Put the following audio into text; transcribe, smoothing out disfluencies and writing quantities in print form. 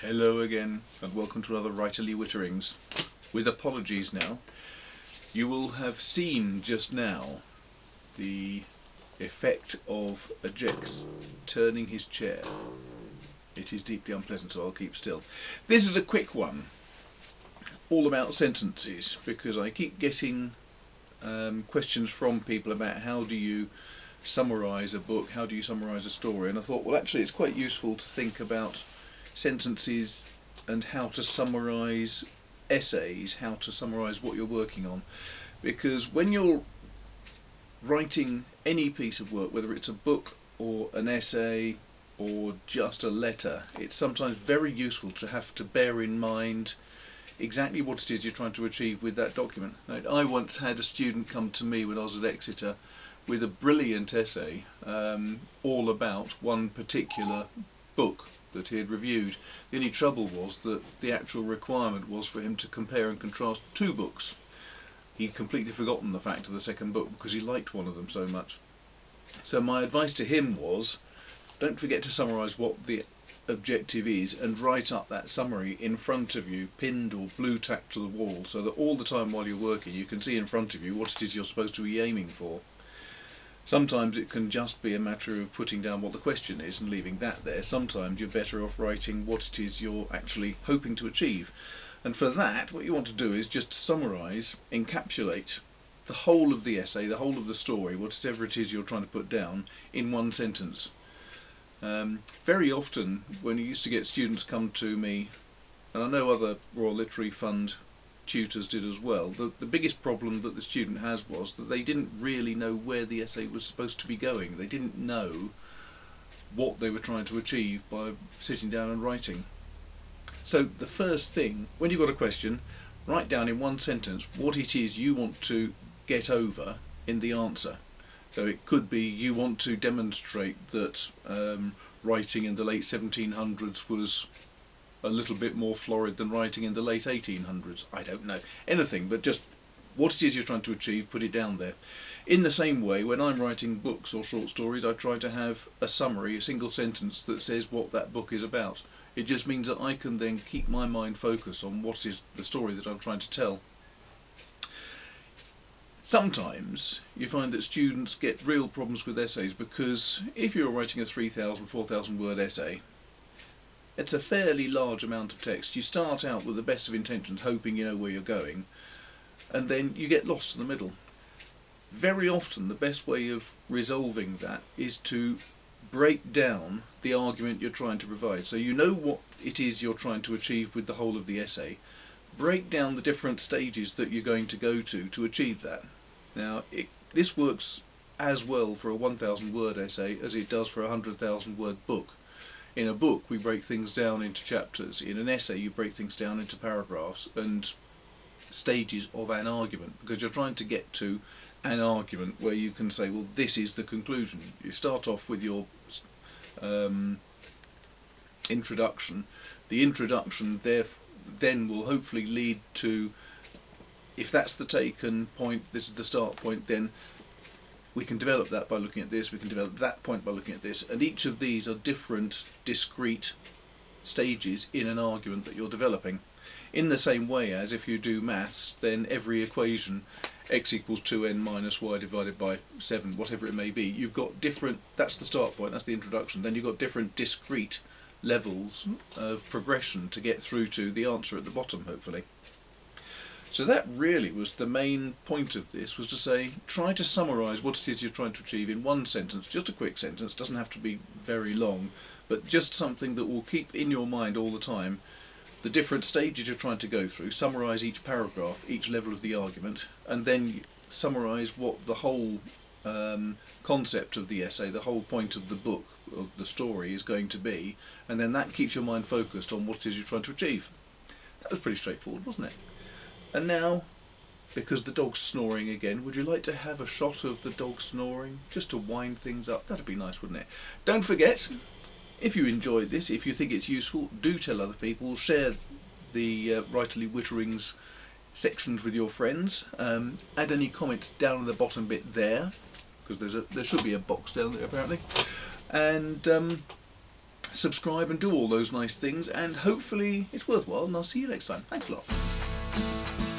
Hello again, and welcome to another Writerly Witterings. With apologies now, you will have seen just now the effect of a Jecks turning his chair. It is deeply unpleasant, so I'll keep still. This is a quick one, all about sentences, because I keep getting questions from people about how do you summarise a book, how do you summarise a story, and I thought, well, actually it's quite useful to think about sentences and how to summarise essays, how to summarise what you're working on, because when you're writing any piece of work, whether it's a book or an essay or just a letter, it's sometimes very useful to have to bear in mind exactly what it is you're trying to achieve with that document. Now, I once had a student come to me when I was at Exeter with a brilliant essay all about one particular book that he had reviewed. The only trouble was that the actual requirement was for him to compare and contrast two books. He'd completely forgotten the fact of the second book because he liked one of them so much. So my advice to him was, don't forget to summarise what the objective is and write up that summary in front of you, pinned or blue tacked to the wall, so that all the time while you're working you can see in front of you what it is you're supposed to be aiming for. Sometimes it can just be a matter of putting down what the question is and leaving that there. Sometimes you're better off writing what it is you're actually hoping to achieve. And for that, what you want to do is just summarise, encapsulate the whole of the essay, the whole of the story, whatever it is you're trying to put down, in one sentence. Very often, when you used to get students come to me, and I know other Royal Literary Fund tutors did as well, the biggest problem that the student has was that they didn't really know where the essay was supposed to be going. They didn't know what they were trying to achieve by sitting down and writing. So the first thing, when you've got a question, write down in one sentence what it is you want to get over in the answer. So it could be you want to demonstrate that writing in the late 1700s was a little bit more florid than writing in the late 1800s. I don't know. Anything, but just what it is you're trying to achieve, put it down there. In the same way, when I'm writing books or short stories, I try to have a summary, a single sentence that says what that book is about. It just means that I can then keep my mind focused on what is the story that I'm trying to tell. Sometimes you find that students get real problems with essays because if you're writing a 3,000, 4,000 word essay, it's a fairly large amount of text. You start out with the best of intentions, hoping you know where you're going, and then you get lost in the middle. Very often the best way of resolving that is to break down the argument you're trying to provide. So you know what it is you're trying to achieve with the whole of the essay. Break down the different stages that you're going to go to achieve that. Now, this works as well for a 1,000 word essay as it does for a 100,000 word book. In a book we break things down into chapters. In an essay you break things down into paragraphs and stages of an argument, because you're trying to get to an argument where you can say, well, this is the conclusion. You start off with your introduction. The introduction then will hopefully lead to, if that's the taken point, this is the start point, then we can develop that by looking at this, we can develop that point by looking at this, and each of these are different discrete stages in an argument that you're developing. In the same way as if you do maths, then every equation, x equals 2n minus y divided by 7, whatever it may be, you've got different, that's the start point, that's the introduction, then you've got different discrete levels of progression to get through to the answer at the bottom, hopefully. So that really was the main point of this, was to say, try to summarise what it is you're trying to achieve in one sentence, just a quick sentence, doesn't have to be very long, but just something that will keep in your mind all the time the different stages you're trying to go through, summarise each paragraph, each level of the argument, and then summarise what the whole concept of the essay, the whole point of the book, of the story is going to be, and then that keeps your mind focused on what it is you're trying to achieve. That was pretty straightforward, wasn't it? And now, because the dog's snoring again, would you like to have a shot of the dog snoring, just to wind things up? That'd be nice, wouldn't it? Don't forget, if you enjoyed this, if you think it's useful, do tell other people, share the Writerly Witterings sections with your friends, add any comments down in the bottom bit there, because there should be a box down there apparently, and subscribe and do all those nice things, and hopefully it's worthwhile, and I'll see you next time. Thanks a lot.